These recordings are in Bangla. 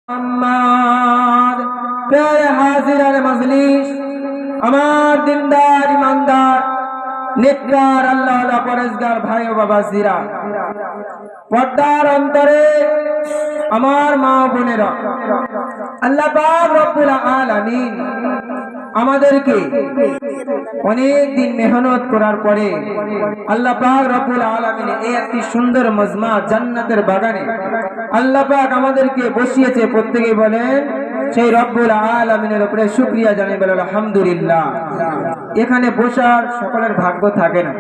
मोहम्मद प्यारे हाजिर मजलिस আমার দিনদার ইমানদার নেককার আল্লাহ ওয়ালা পরেজগার ভাই ও বাবাজিরা পর্দার অন্তরে আমার মা বোনেরা আল্লাহ পাক রব্বুল আলামিন আমাদেরকে অনেক দিন মেহনত করার পরে আল্লাহ পাক রব্বুল আলামিন এই একটি সুন্দর মজমা জান্নাতের বাগানে আল্লাহ পাক আমাদেরকে বসিয়েছে। প্রত্যেকেই বলেন সেই রব্বুল আলামিনের উপরে শুকরিয়া জানাই বলেন আলহামদুলিল্লাহ। এখানে বসার সকলের ভাগ্য থাকে না,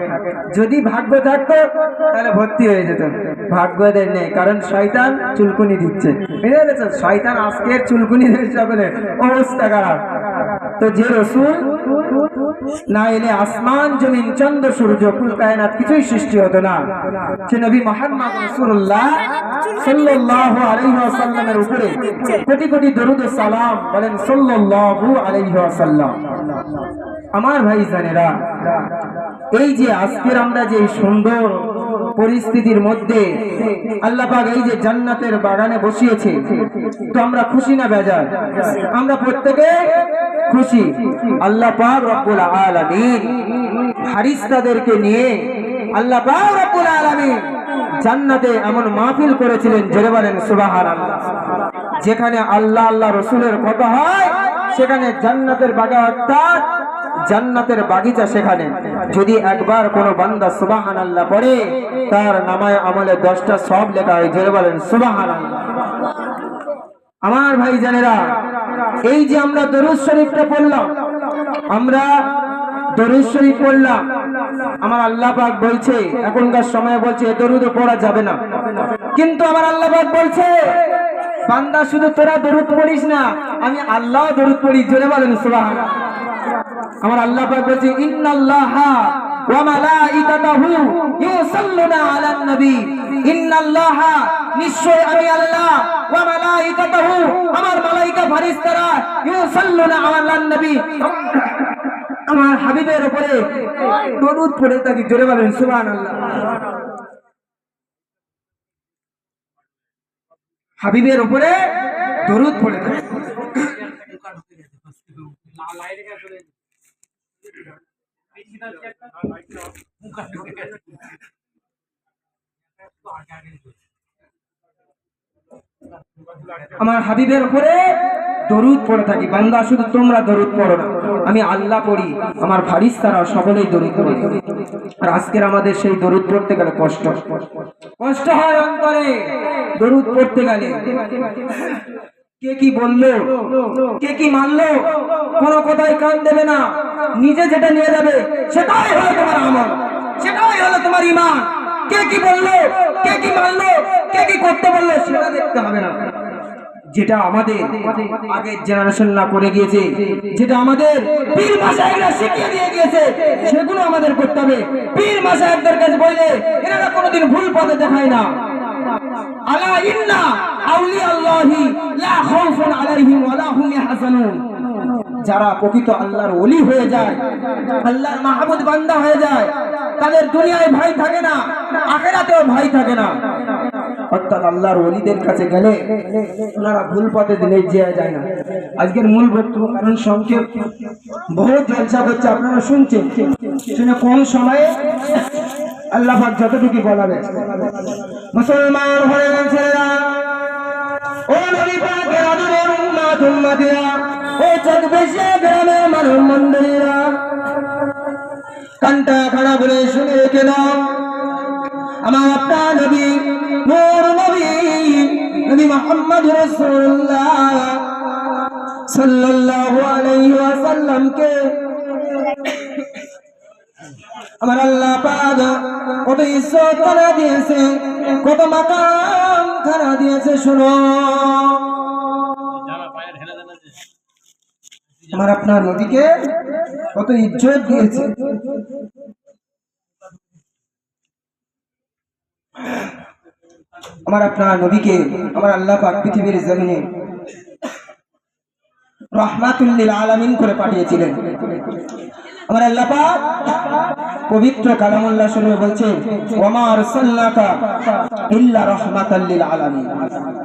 যদি ভাগ্য থাকতো তাহলে ভর্তি হয়ে যেত, ভাগ্যদের নেই কারণ শয়তান চুলকুনি দিচ্ছে। বুঝতে পেরেছেন, শয়তান আজকের চুলকুনি সকলের অবস্থা খারাপ। তো যে রসুল না এলে আসমান জমিন চন্দ্র সূর্য কুল কায়নাত কিছুই সৃষ্টি হতো না, সে নবী মুহাম্মদ রাসূলুল্লাহ সাল্লাল্লাহু আলাইহি ওয়াসাল্লামের উপরে কোটি কোটি দরুদ ও সালাম বলেন সাল্লাল্লাহু আলাইহি ওয়াসাল্লাম। আমার ভাই জানেরা, এই যে আজকের আমরা যে সুন্দর পরিস্থিতির মধ্যে আল্লাহ পাক এই যে জান্নাতের বাগানে বসিয়েছে, তো আমরা খুশি না বেজার? আমরা প্রত্যেকে খুশি। আল্লাহ পাক রব্বুল আলামিন ফেরেশতাদেরকে নিয়ে আল্লাহ পাক রব্বুল আলামিন জান্নাতে এমন মাহফিল করেছিলেন, জোরে বলেন সুবহানাল্লাহ। যেখানে আল্লাহ আল্লাহ রাসূলের কথা হয় সেখানে জান্নাতের বাগান অর্থাৎ জান্নাতের বাগিচা, সেখানে যদি একবার কোনো বান্দা সুবহানাল্লাহ পড়ে তার নামায় আমলে 10টা সওয়াব লেখা হয়, জোরে বলেন সুবহানাল্লাহ। আমার ভাই জানেরা, এই যে আমরা দরুদ শরীফটা পড়লাম, আমরা দরুদ শরীফ পড়লাম, আমার আল্লাহ পাক বলছে এখনকার সময় বলছে এ দরুদ পড়া যাবে না, কিন্তু আমার আল্লাহ পাক বলছে বান্দা শুধু তোরা দরুদ পড়িস না, আমি আল্লাহ দরুদ পড়ি, জোরে বলেন সুবহানাল্লাহ। আমার আল্লাহ পাক বলছে ইন্নাল্লাহা ওয়া মালাইকাতাহু ইউসাল্লুনা আলান নবী, ইন্নাল্লাহা নিশ্চয় আমি আল্লাহ, ওয়া মালাইকাতাহু আমার মালায়েকা ফেরেশতারা ইউসাল্লুনা আলান নবী আমার হাবিবের উপরে দরুদ পড়ে থাকি, জোরে বলেন সুবহানাল্লাহ। হাবিবের উপরে দরুদ পড়ে থাকে। আমার হাবিবের উপরে দরুদ পড়ে থাকি, বান্দা শুধু তোমরা দরুদ পড়ো না, আমি আল্লাহ পড়ি, আমার ফেরেশতারা সকলেই দরুদ পড়ে। আর আজকের আমাদের সেই দরুদ পড়তে গেলে কষ্ট হয় অন্তরে, দরুদ পড়তে গেলে কে কি বললো, কে কি মানলো, কোনো কথায় কান দেবে না, নিজে যেটা নিয়ে যাবে সেটাই হলো তোমার আমল, সেটাই হলো তোমার ঈমান। কে কি বললো, কে কি মানলো, কে কি করতে বললো সেটা দেখতে হবে না। যেটা আমাদের আগের জেনারেশন না করে গিয়েছে, যেটা আমাদের পীর মাশায়েখরা শিখিয়ে দিয়ে গিয়েছে, সেগুলো আমাদের করতে হবে। পীর মাশায়েখদের কাছে বললে এনারা কোনোদিন ভুল পথে দেখায় না। আলা ইন্না আউলিয়া আল্লাহি লা খাউফুন আলাইহিম ওয়া লা হুম ইয়াহজানুন। যারা প্রকৃত আল্লাহর ওলি হয়ে যায়, আল্লাহর মাহবুব বান্দা হয়ে যায়, তাদের দুনিয়ায় ভয় থাকে না, আখিরাতেও ভয় থাকে না। অর্থাৎ আল্লাহর ওলিদের কাছে গেলে ওনারা ভুল পথে দিলে যায় না। আজকের মূল বক্তব্য কারণ সংক্ষেপ, বহুত জলসা হচ্ছে আপনারা শুনছেন, শুনে কম সময়ে আল্লাহ পাক যতটুকু বলাবে। মুসলমান হয়ে ছেলেরা, ও নবী পাকের আদরের উম্মত উম্মতিরা, ও চকবেশে গ্রামের মানব মণ্ডলীরা, কানটা খাড়া বলে শুনে রেখে দাও। আমার আপনার নবী, নূর নবী, নবী মুহাম্মদ রাসূলুল্লাহ সাল্লাল্লাহু আলাইহি ওয়াসাল্লামকে আমার আল্লাহ পাক কত ইজ্জত করে দিয়েছে, কত মাকাম খানা দিয়েছে। শোনো, আমার আপনার নবীকে কত ইজ্জত দিয়েছে। আমার আপনার নবীকে আমার আল্লাহ পাক পৃথিবীর জমিনে রাহমাতুল লিল আলামিন করে পাঠিয়েছিলেন। আমার আল্লাহ পাক পবিত্র কালামুল্লাহ শরীফে বলছেন ওয়া মা আরসালনাকা ইল্লা রাহমাতাল লিল আলামিন।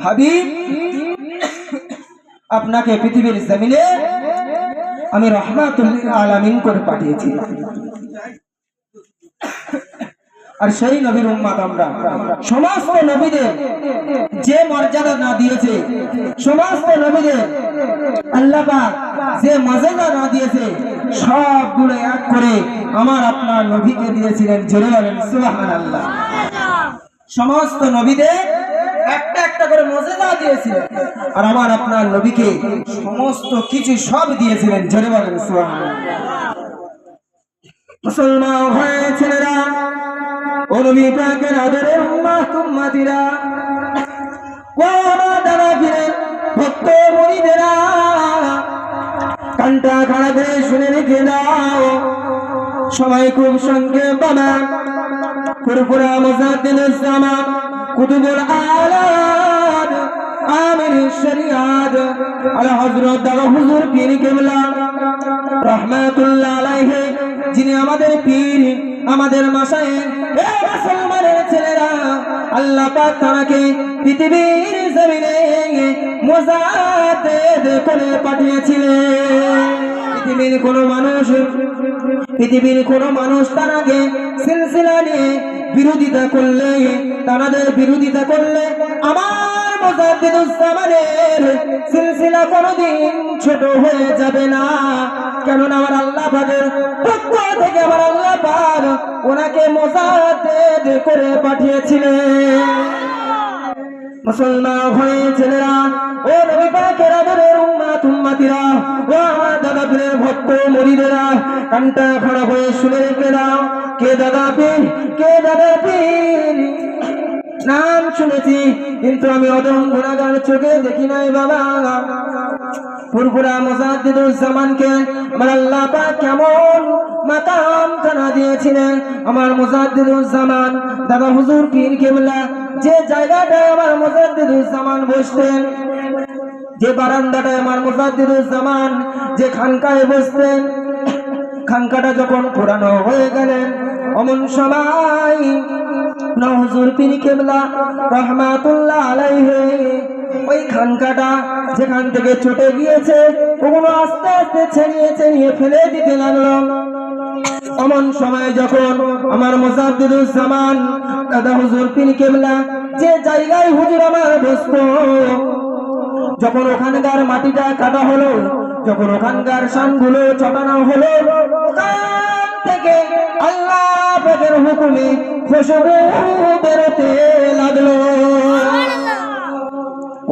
হাবিব আপনাকে পৃথিবীর জমিনে আমি রহমাতুল লিল আলামিন করে পাঠিয়েছি। আর সেই নবীর উম্মত আমরা। সমস্ত নবীদের যে মর্যাদা না দিয়েছে, সমস্ত নবীদের আল্লাহ পাক যে মর্যাদা না দিয়েছে, সবগুলো এক করে আমার আপনার নবীকে দিয়েছিলেন। জোরে বলেন সুবহানাল্লাহ। সমস্ত নবীদের একটা একটা করে মর্যাদা দিয়েছিলেন, আর আমার আপনার নবীকে সমস্ত কিছু সব দিয়েছিলেন। জোরে বলেন সুবহানাল্লাহ। মুসলমান ভাই ছেলেরা, ও নবী পাকের আদরের উম্মত উম্মতিরা, ও আমার দাদা পীরের ভক্ত মুরিদেরা, কানটা খাড়া করে শুনে রেখে দাও। সবাই খুব সংক্ষেপ বাবা। ফুরফুরা মুজাদ্দিদুজ জামান কুতুবুল আলাদ আমির শরিয়াত আলা হযরত দাদা হুজুর পীর কেবলা রাহমাতুল্লাহ আলাইহি, যিনি আমাদের পীর, আমাদের মাশায়েখ। এ মুসলমানের ছেলেরা, আল্লাহ পাক তাকে পৃথিবীর জমিনে মুজাদ্দিদ করে পাঠিয়েছিলেন। পৃথিবীর কোন মানুষ তার আগে সিলসিলা নিয়ে বিরোধিতা করলে, তাদের বিরোধিতা করলে আমার মুজাদ্দিদুজ জামানের সিলসিলা কোনদিন ছোট হয়ে যাবে না। কেননা আমার আল্লাহ পাকের পক্ষ থেকে আমার আল্লাহ পাক ওনাকে মুজাদ্দিদ করে পাঠিয়েছিলেন। মুসলমান হয়ে ছেলেরা, ও নবী পাকের আদরের উম্মত উম্মতিরা, ও আমার দাদা পীরের ভক্ত মুরিদেরা, কানটা খাড়া হয়ে শুনে রেখে দাও। কে দাদা পীর, কে দাদা পীর নাম শুনেছি, কিন্তু আমি অদম গুনাহগার চোখে দেখি নাই বাবা। ফুরফুরা মুজাদ্দিদুজ জামানকে আমার আল্লাহ পাক কেমন মাকাম খানা দিয়েছিলেন। আমার মুজাদ্দিদুজ জামান দাদা হুজুর পীর কেবলা যে জায়গাটায় আমার মুজাদ্দিদুজ জামান বসতেন, যে বারান্দাটায় আমার মুজাদ্দিদুজ জামান যে খানকায় বসতেন, খানকাটা যখন পুরানো হয়ে গেলেন, অমন সময় হুজুর পীর কেবলা রাহমাতুল্লাহ আলাইহি ওই খানকাটা যেখান থেকে ছুটে গিয়েছে, ওগুলো আস্তে আস্তে ছেড়িয়ে ফেলে দিতে লাগলো। অমন সময় যখন আমার মুজাদ্দিদুজ জামান দাদা হুজুর পীর কেবলা যে জায়গায় হুজুর আমার বসতো, যখন ওখানকার মাটিটা কাটা হলো, যখন ওখানকার শানগুলো চটানো হলো, ওখান থেকে আল্লাহ পাকের হুকুমে খুশবু বেরোতে লাগলো।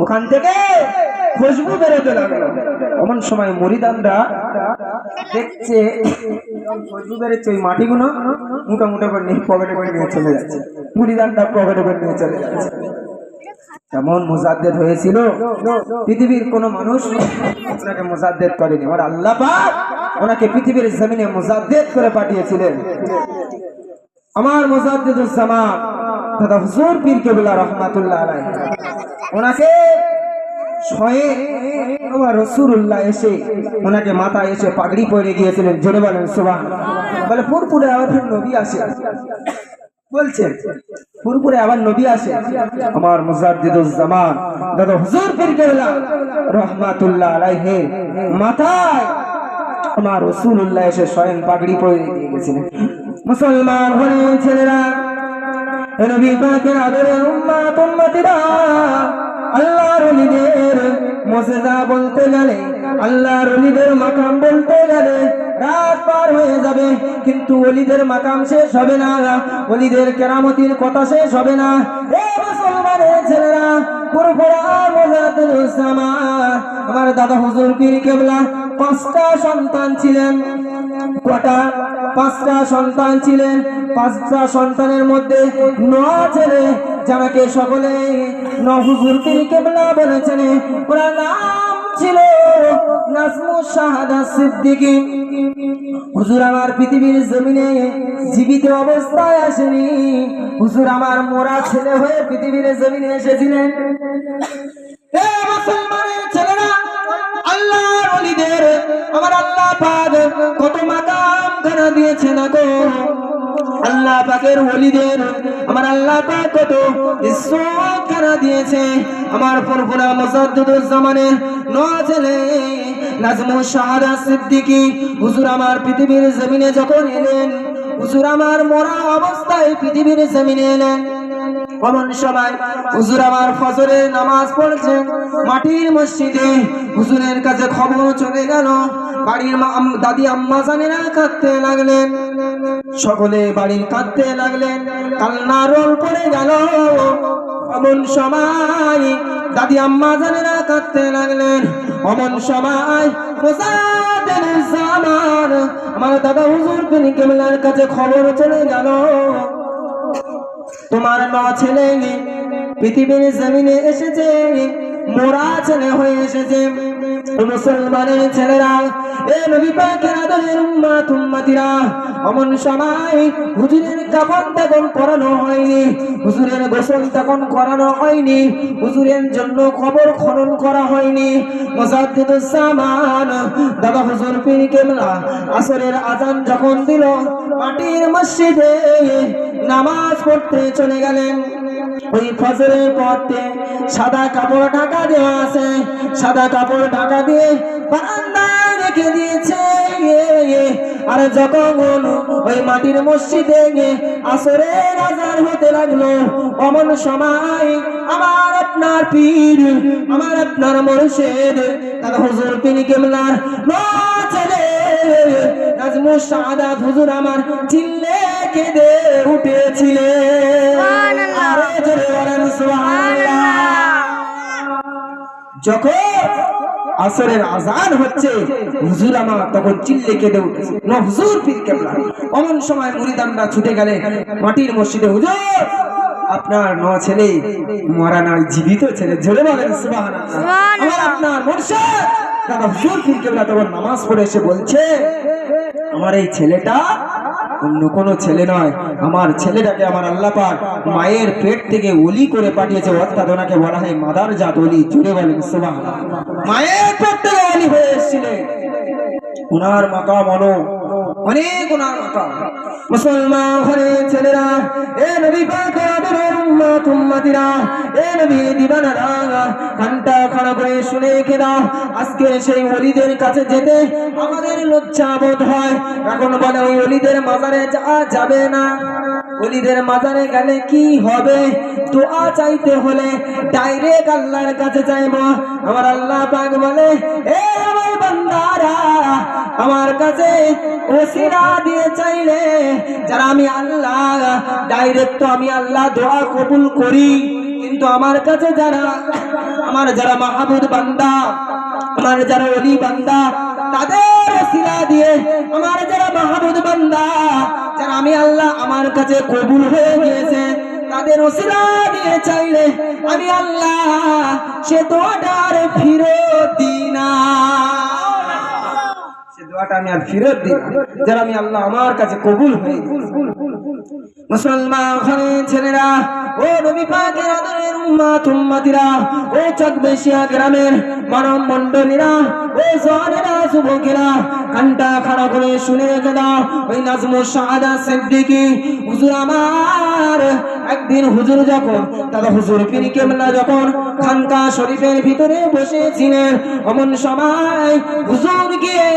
ওখান থেকে খুশবু বেরোতে লাগলো। এমন সময় মুরিদানরা দেখছে খুশবু বেরোচ্ছে, ওই মাটিগুলো মোটামুটি করে নিয়ে পকেটে করে নিয়ে চলে যাচ্ছে। মুরিদানরা পকেটে করে নিয়ে চলে যাচ্ছে। এমন মুজাদ্দিদ হয়েছিল, পৃথিবীর কোন মানুষ ওনাকে মুজাদ্দিদ করেনি। আমার আল্লাহ পাক ওনাকে পৃথিবীর জমিনে মুজাদ্দিদ করে পাঠিয়েছিলেন। আমার মুজাদ্দিদুজ জামান দাদা হুজুর পীর কেবলা রাহমাতুল্লাহ আলাইহি, ওনাকে স্বয়ং আমার রাসূলুল্লাহ এসে ওনাকে মাথায় এসে পাগড়ি পরিয়ে দিয়েছিলেন। জোরে বলেন সুবহানাল্লাহ। বলে ফুরফুরে আবার নবী আসে, বলছেন ফুরফুরে আবার নবী আসে। আমার মুজাদ্দিদুজ জামান দাদা হুজুর পীর কেবলা রাহমাতুল্লাহ আলাইহি মাথায় আমার রাসূলুল্লাহ এসে স্বয়ং পাগড়ি পরিয়ে দিয়ে গেছিলেন। মুসলমান হয়ে ছেলেরা, নবী পাকের আদরের উম্মত উম্মতিরা, আল্লাহর ওলিদের মুজিজা বলতে গেলে, আল্লাহর ওলিদের মাকাম বলতে গেলে রাত পার হয়ে যাবে, কিন্তু ওলিদের মাকাম শেষ হবে না, ওলিদের কেরামতির কথা শেষ হবে না। এ মুসলমানের ছেলেরা, ফুরফুরা মুজাদ্দিদুজ জামান আমার দাদা হুজুর পীর কেবলা 5টা সন্তান ছিলেন। কটা? 5টা সন্তান ছিলেন। 5টা সন্তানের মধ্যে 9 ছেলে, যাকে সকলে হুজুর পীর কেবলা বলেছেন। ওনার নাম ছিল নাজমুশ শাহাদাত সিদ্দিকী। হুজুর আমার পৃথিবীর জমিনে জীবিত অবস্থায় আসেনি, হুজুর আমার মোরা ছেলে হয়ে পৃথিবীর জমিনে এসেছিলেন। হে মুসলমানের ছেলেরা, আল্লাহর ওলিদের আমার আল্লাহ পাক কত মাকাম খানা দিয়েছেন গো। আল্লাহ পাকের ওলিদের আমার আল্লাহ পাক কত ইজ্জত করা দিয়েছে। আমার ফুরফুরা মুজাদ্দিদুজ্জামানের নয় ছেলে নাজমুশ শাহাদা সিদ্দিকী হুজুর আমার পৃথিবীর জমিনে যখন এলেন, হুজুর আমার মরা অবস্থায় পৃথিবীর জমিনে এলেন। এমন সময় হুজুর আমার ফজরের নামাজ পড়ছেন মাটির মসজিদে। হুজুরের কাছে খবর চলে গেল, বাড়ির দাদি আম্মা জানেরা কাঁদতে লাগলেন, সকলে বাড়ির কাঁদতে লাগলেন, কান্নার রোল পড়ে গেল। এমন সময় দাদি আম্মা জানেরা কাঁদতে লাগলেন। এমন সময় মুজাদ্দিদুজ্জামান আমার দাদা হুজুর পীর কেবলার কাছে খবর চলে গেল, তোমার নয় ছেলে পৃথিবীর জমিনে এসেছে, মোরা ছেলে হয়ে এসেছে। মুসলমানের ছেলেরা, এ নবী পাকের আদরের উম্মত উম্মতিরা, এমন সময় হুজুরের কাফন তখন করানো হয়নি, হুজুরের গোসল তখন করানো হয়নি, হুজুরের জন্য কবর খনন করা হয়নি। মুজাদ্দিদুজ্জামান দাদা হুজুর পীর কেবলা আসরের আজান যখন দিল, মাটির মসজিদে নামাজ পড়তে চলে গেলেন। ওই ফজরের পথে সাদা কাপড় ঢাকা দেওয়া আছে, সাদা কাপড় ঢাকা দিয়ে বারান্দায় রেখে দিয়েছে। আর যখন ওই মাটির মসজিদে আসরের আজান হতে লাগলো, অমন সময় আমার আপনার পীর, আমার আপনার মুর্শিদ দাদা হুজুর পীর কেবলার নয় ছেলে নাজমুশ শাহাদাত হুজুর আমার চিল্লে কেঁদে উঠেছিলেন। আরে জোরে বলেন সুবহানাল্লাহ। যখন আসরের আজান হচ্ছে, হুজুর আমার তখন চিল্লে কেঁদে উঠেছে না হুজুর পীর কেবলা। অমন সময় মুরিদানরা ছুটে গেলে মাটির মসজিদে, হুজুর আপনার নয় ছেলে মরা নয়, জীবিত ছেলে। জোরে বলেন সুবহানাল্লাহ। আমার আপনার মুর্শিদ দাদা হুজুর পীর কেবলা তখন নামাজ পড়ে এসে বলছে, আমার এই ছেলেটা অন্য কোনো ছেলে নয়, আমার ছেলেটাকে আমার আল্লাহ পাক মায়ের পেট থেকে ওলি করে পাঠিয়েছে, অর্থাৎ ওনাকে বলা হয় মাদার জাত ওলি। জুড়ে বলেন সুবহানাল্লাহ। মায়ের পেট থেকে ওলি হয়ে এসেছিলেন। ওনার মাকাম অনেক, ওনার মাকাম। মুসলমান ঘরের ছেলেরা, এ নবী পাকের আদরের উম্মত উম্মতিরা, এ নবী দিবানারা, কানটা খাড়া করে শুনে রেখে দাও। আজকে সেই ওলিদের কাছে যেতে আমাদের লজ্জা বোধ হয়। এখন বলে ওই ওলিদের মাজারে যাবে না, ওলিদের মাজারে গেলে কি হবে? দোয়া চাইতে হলে ডাইরেক্ট আল্লাহর কাছে চাইবো। আমার আল্লাহ পাক বলে, এ আমার বান্দারা, আমার কাছে ওসিলা দিয়ে চাইলে যারা আমি আল্লাহ ডাইরেক্ট, তো আমি আল্লাহ দোয়া কবুল করি, কিন্তু আমার কাছে যারা আমার যারা মাহবুব বান্দা, আমার যারা ওলি বান্দা, তাদের ওসিলা দিয়ে আমার যারা মাহবুব বান্দা, যারা আমি আল্লাহ আমার কাছে কবুল হয়ে গিয়েছে, তাদের ওসিলা দিয়ে চাইলে আমি আল্লাহ সে দোয়াটার ফিরত দিই না, সে দোয়াটা আমি আর ফিরত দিই না, যারা আমি আল্লাহ আমার কাছে কবুল হয়ে গিয়েছে। মুসলমান ঘরের ছেলেরা, ও নবী পাকের আদরের উম্মত উম্মতিরা, ও চকবেশিয়া গ্রামের মানব মণ্ডলীরা, ও জওয়ানেরা, যুবকেরা, কানটা খাড়া করে শুনে রেখে দাও। ওই নাজমুশ শাহাদাত সিদ্দিকী হুজুর আমার একদিন হুজুর যখন দাদা হুজুর পীর কেবলা যখন খানকা শরীফের ভিতরে বসেছিলেন, অমন সময় হুজুর গিয়ে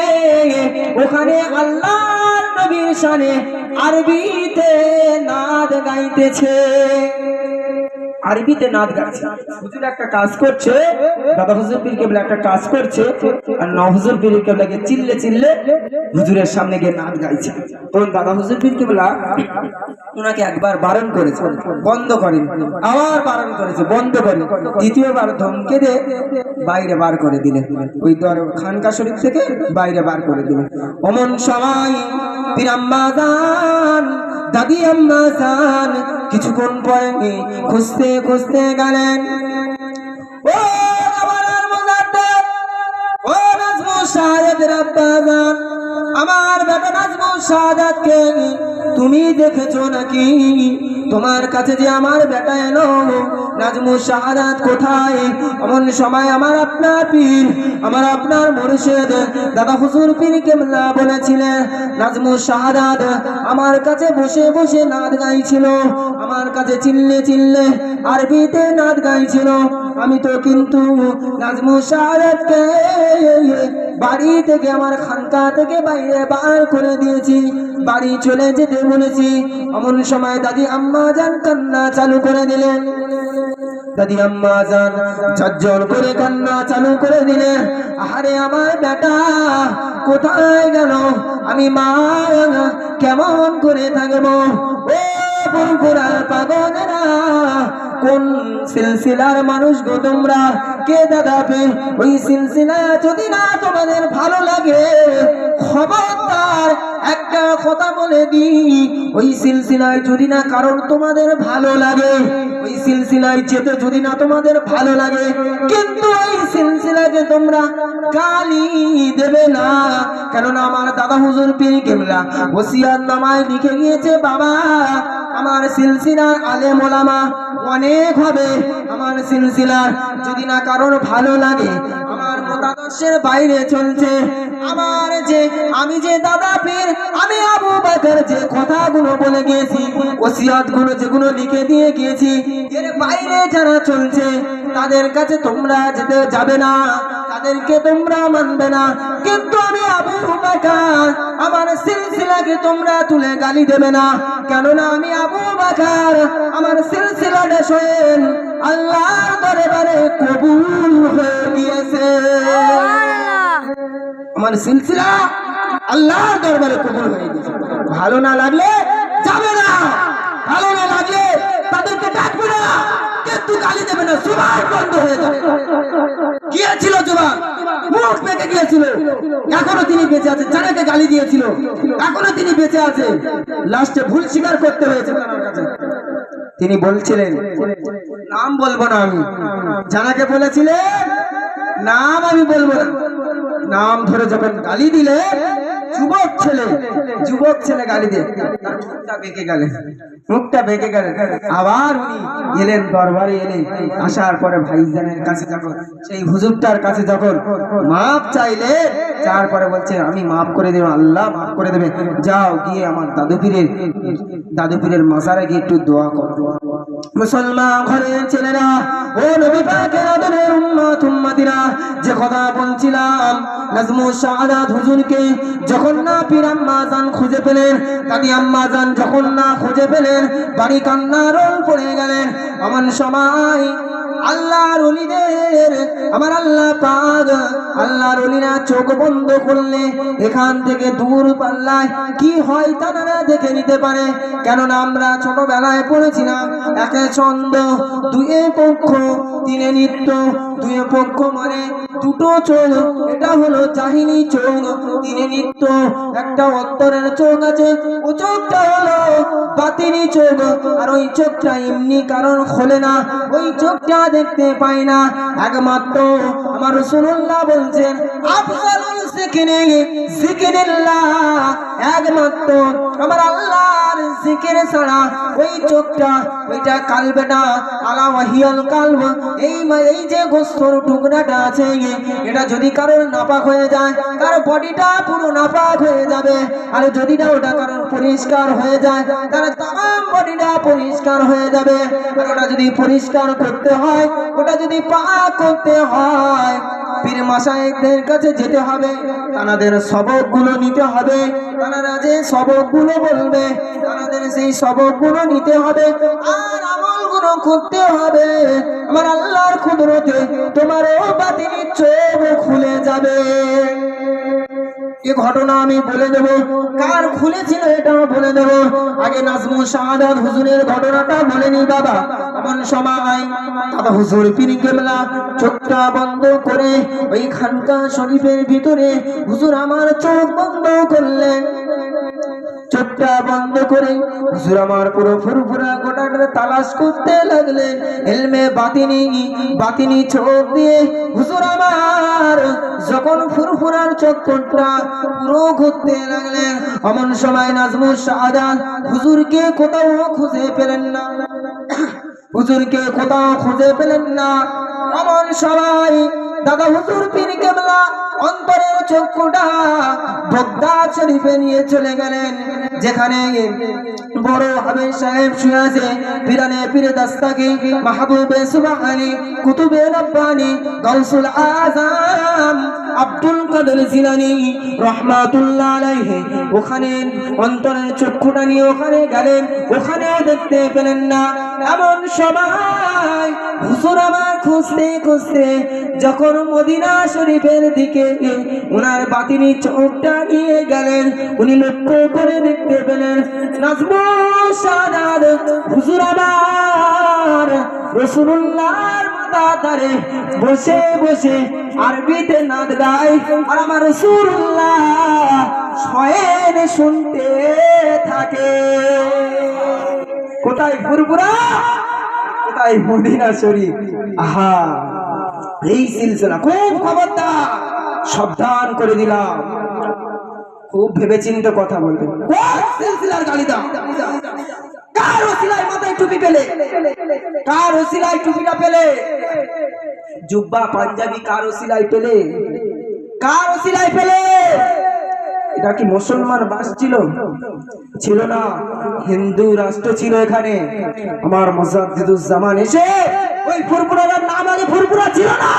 ওখানে আল্লাহর নবীর শানে আরবিতে নাদ গাইতেছে, আরবিতে নাদ গাইছে। হুজুর একটা কাজ করছে, দাদা হুজুর পীর কেবলা একটা কাজ করছে, আর হুজুর পীর কেবলাকে চিল্লে চিল্লে হুজুরের সামনে গিয়ে নাদ গাইছে। তখন দাদা হুজুর পীর কেবলা ওনাকে একবার বারণ করেছে, বন্ধ করেন, আবার বারণ করেছে, বন্ধ করেন, দ্বিতীয়বার ধমকে দিয়ে বাইরে বার করে দিলেন, ওই খানকা শরীফ থেকে বাইরে বার করে দিলেন। অমন সময় পীর আম্মা জান, দাদি আম্মা জান কিছুক্ষণ পরে খুঁজতে খুঁজতে গেলেন, ও আমার মুজাদ্দিদ, ও নাজমুশ শাহাদাতের আব্বা জান, আমার বেটা নাজমুশ শাহাদাতকে তুমি দেখেছো নাকি? তোমার কাছে যে আমার বেটা এলো নাজমুস শাহাদাত কোথায়? এমন সময় আমার আপনার পীর, আমার আপনার মুর্শিদ দাদা হুজুর পীর কেবলা বলেছিলেন, নাজমুস শাহাদাত আমার কাছে বসে বসে নাদ গাইছিল, আমার কাছে চিল্লে চিল্লে আরবিতে নাদ গাইছিল। আমি তো কিন্তু নাজমুস শাহাদাতকে বাড়ি থেকে, আমার খানকা থেকে বাইরে বার করে দিয়েছি, বাড়ি চলে যেতে বলেছি। এমন সময় দাদি আম্মা জান কান্না চালু করে দিলেন, দাদি আম্মা জান ঝরঝর করে কান্না চালু করে দিলেন। আরে আমার বেটা কোথায় গেল? আমি মা কেমন করে থাকবো? ও বন্ধুরার পাগলেরা, কোন সিলসিলার মানুষ গো তোমরা? কে দাদা পীর? ওই সিলসিলা যদি না তোমাদের ভালো লাগে, খবরদার একটা কথা বলে দি, ওই সিলসিলায় যদি না কারণ তোমাদের ভালো লাগে, ওই সিলসিলায় যেতে যদি না তোমাদের ভালো লাগে, কিন্তু ওই সিলসিলাকে তোমরা গালি দেবে না। কেননা আমার দাদা হুজুর পীর কেবলা ওসিয়াত নামায় লিখে গিয়েছে, বাবা আমার সিলসিলার আলেম ওলামা অনেক হবে, আমার সিলসিলার যদি না কারণ ভালো লাগে, আমার মতাদর্শের বাইরে চলছে, আমার যে আমি যে দাদা পীর, আমি আবু বকর যে কথাগুলো বলে গিয়েছি, ওসিয়াতগুলো যেগুলো লিখে দিয়ে গিয়েছি, এর বাইরে যারা চলছে তাদের কাছে তোমরা যেতে যাবে না, তাদেরকে তোমরা মানবে না। কিন্তু আমি আবু বকর আমার সিলসিলাকে তোমরা তুলে গালি দেবে না, কেননা আমি আবু বকর আমার সিলসিলাটা শোনেন আল্লাহর দরবারে কবুল হয়ে গিয়েছে। আমার সিলসিলা আল্লাহর দরবারে কবুল হয়ে গেছে। ভালো না লাগলে যাবে না, ভালো না লাগলে তাদেরকে ডাকবে না, কিন্তু গালি দেবে না, জবান বন্ধ হয়ে যাবে। গিয়েছিল জবান, মুখ পেকে গিয়েছিল, এখনো তিনি বেঁচে আছে। যারাকে গালি দিয়েছিল এখনো তিনি বেঁচে আছে, লাস্টে ভুল স্বীকার করতে হয়েছে তার কাছে। তিনি বলছিলেন, নাম বলবো না আমি, যারাকে বলেছিলেন নাম আমি বলবো না, নাম ধরে যখন গালি দিলে, যুবক ছেলে গালি দিয়ে মুখটা বেঁকে গেলেন, মুখটা বেঁকে গেলেন। আবার উনি এলেন দরবারে, এলেন আসার পরে ভাইজানের কাছে যখন, সেই হুজুরটার কাছে যখন মাপ চাইলে, তারপরে বলছে আমি মাফ করে দেব, আল্লাহ মাফ করে দেবে, যাও গিয়ে আমার দাদু পীরের মাজারে গিয়ে একটু দোয়া করো। মুসলমান ঘরের ছেলেরা, ও নবী পাকের আদরের উম্মত উম্মতিরা, যে কথা বলছিলাম, নাজমুস শাহাদাত হুজুরকে যখন না পীর আম্মা জান খুঁজে পেলেন, দাদি আম্মা জান যখন না খুঁজে পেলেন, বাড়ি কান্নার রোল পড়ে গেলেন। এমন সময় আল্লাহর ওলিদের, আমার আল্লাহ পাক, আল্লাহর ওলিরা চোখ বন্ধ করলে এখান থেকে দূর পাল্লায় কি হয় তারা দেখে নিতে পারে। কেননা আমরা ছোটবেলায় পড়েছিলাম, একে ছন্দ, দুয়ে পক্ষ, তিনে নৃত্য, দুয়ে পক্ষ মানে দুটো চোখ, এটা হলো জাহিনী চোখ। তিনে নৃত্য, একটা অন্তরের চোখ আছে, ও চোখটা হলো বাতিনি চোখ, আর ওই চোখটা এমনি কারণ খোলে না, ওই চোখটা দেখতে পাই না। একমাত্র আমার রাসূলুল্লাহ বলছেন, আফজালুল জিকিরিল্লাহ, একমাত্র আমার আল্লাহর জিকির ছাড়া ওই চোখটা, ওইটা কালবেটা আলা ওয়াহিয়াল কালব, এই যে গোস্তর টুকরাটা আছে, এটা যদি কারোর নাপাক হয়ে যায়, তার বডিটা পুরো নাপাক হয়ে যাবে। আর যদি না ওটা কারণ পরিষ্কার হয়ে যায়, তার তামাম বডিটা পরিষ্কার হয়ে যাবে। আর ওটা যদি পরিষ্কার করতে হয়, ওটা যদি পাক করতে হয়, পীর মাশায়েখদের কাছে যেতে হবে, তাদের সবকগুলো নিতে হবে, তারা যে সবকগুলো বলবে তাদের সেই সবকগুলো নিতে হবে, আর আমলগুলো করতে হবে। আমার আল্লাহর কুদরতে তোমারও বাতিনি চোখ খুলে যাবে। এই ঘটনা আমি বলে দেব, কার খুলেছিল এটা বলে দেব। আগে নাজমুস শাহাদাত হুজুরের ঘটনাটা বলে নি বাবা। এমন সময় দাদা হুজুর পীর কেবলা চোখটা বন্ধ করে ওই খানকা শরীফের ভিতরে হুজুর আমার চোখ বন্ধ করলেন। চোখটা বন্ধ করে হুজুর আমার পুরো ফুরফুরা গোটাটা তালাশ করতে লাগলেন। ইলমে বাতিনি চোখ দিয়ে হুজুর আমার যখন ফুরফুরার চক্করটা পুরো ঘুরতে লাগলেন, এমন সময় নাজমুস শাহাদাত হুজুরকে কোথাও খুঁজে পেলেন না। হুজুরকে কোথাও খুঁজে পেলেন না। এমন সবাই দাদা হুজুর পীর কেবলা অন্তরের চক্ষুটা বগদাদ শরীফে নিয়ে চলে গেলেন, যেখানে বড় হাবিব সাহেব শুয়ে আছে। পিরানে পীরে দাস্তাগি মাহবুবে সুবহানি কুতুবে রব্বানি গাউসুল আযম আব্দুল কাদের জিলানী রাহমাতুল্লাহ আলাইহি ওখানে অন্তরের চক্ষুটা নিয়ে ওখানে গেলেন। ওখানেও দেখতে পেলেন না। এমন সবাই হুজুর আমার খুঁজতে খুঁজতে যখন মদিনা শরীফের দিকে ওনার বাতিনি চোখটা নিয়ে গেলেন, উনি লক্ষ্য করে দেখতে পেলেন নাজমুস সাদাত হুজুর আমার রাসূলুল্লাহর মাথায় বসে বসে আরবিতে নাদ গায়, আর আমার রাসূলুল্লাহ শয়েন শুনতে থাকে। কোথায় ফুরফুরা, কোথায় মদিনা শরীফ। আহা, এই সিলসিলা খুব খবরদার, সাবধান করে দিলাম, খুব ভেবেচিন্তে কথা বলবেন। কোন সিলসিলার গালি দাও? কার ওসিলায় মাথায় টুপি পেলে? কার ওসিলায় টুপিটা পেলে? জুব্বা পাঞ্জাবি কার ওসিলায় পেলে? কার ওসিলায় পেলে? এটা কি মুসলমান বাস ছিল? ছিল না, হিন্দু রাষ্ট্র ছিল এখানে। আমার মুজাদ্দিদুজ্জামান এসে ওই ফুরফুরার নাম আগে ফুরফুরা ছিল না,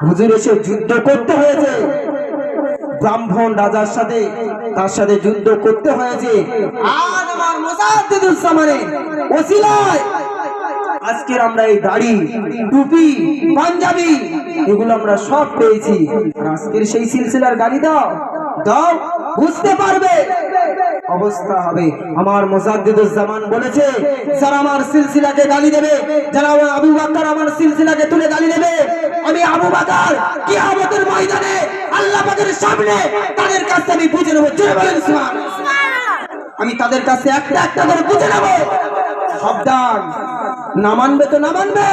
হুজুর এসে যুদ্ধ করতে হয়েছে ব্রাহ্মণ রাজার সাথে, তার সাথে যুদ্ধ করতে হয়েছে। আর আমার মুজাদ্দিদুজ্জামানের ওসিলায় আজকের আমরা এই দাড়ি টুপি পাঞ্জাবি এগুলো আমরা সব পেয়েছি। আর আজকের সেই সিলসিলার গালি দাও দাও, বুঝতে পারবে অবস্থা হবে। আমার মুজাদ্দিদুজ্জামান বলেছে, যারা আমার সিলসিলাকে গালি দেবে, যারা আবু বকর আমার সিলসিলাকে তুলে গালি দেবে, আমি আবু বকর কিয়ামতের ময়দানে আল্লাহ পাকের সামনে তাদের কাছে আমি বুঝে নেব। জোরে বলেন সুবহানাল্লাহ। আমি তাদের কাছে একটা একটা করে বুঝে নেব। সাবধান, না মানবে তো না মানবে,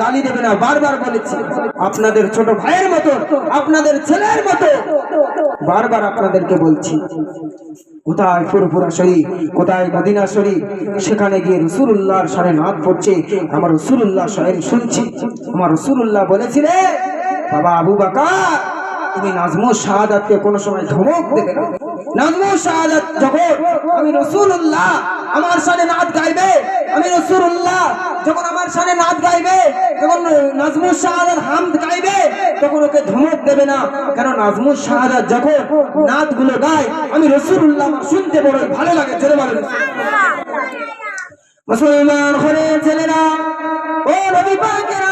গালি দেবে না। বারবার বলেছি, আপনাদের ছোট ভাইয়ের মতো, আপনাদের ছেলের মতো বারবার আপনাদেরকে বলছি। কোথায় ফুরফুরা শরীফ, কোথায় মদিনা শরীফ, সেখানে গিয়ে রাসূলুল্লাহর শানে নাত পড়ছে, আমার রাসূলুল্লাহ শায়ের শুনছি। আমার রাসূলুল্লাহ বলেছিলেন, বাবা আবু বকর তুমি নাজমুস শাহাদাতকে কোনো সময় ধমক দেবে না। নাজমুস শাহাদাত যখন আমি রাসূলুল্লাহ আমার শানে নাত গাইবে, আমি রাসূলুল্লাহ যখন আমার শানে নাত গাইবে, যখন নাজমুস শাহাদাত হামদ গাইবে, তখন ওকে ধমক দেবে না। কারণ নাজমুস শাহাদাত যখন নাতগুলো গায়, আমি রাসূলুল্লাহ আমার শুনতে বড় ভালো লাগে। জোরে বলেন সুবহানাল্লাহ। মুসলমান ঘরের ছেলেরা, ও নবী পাকের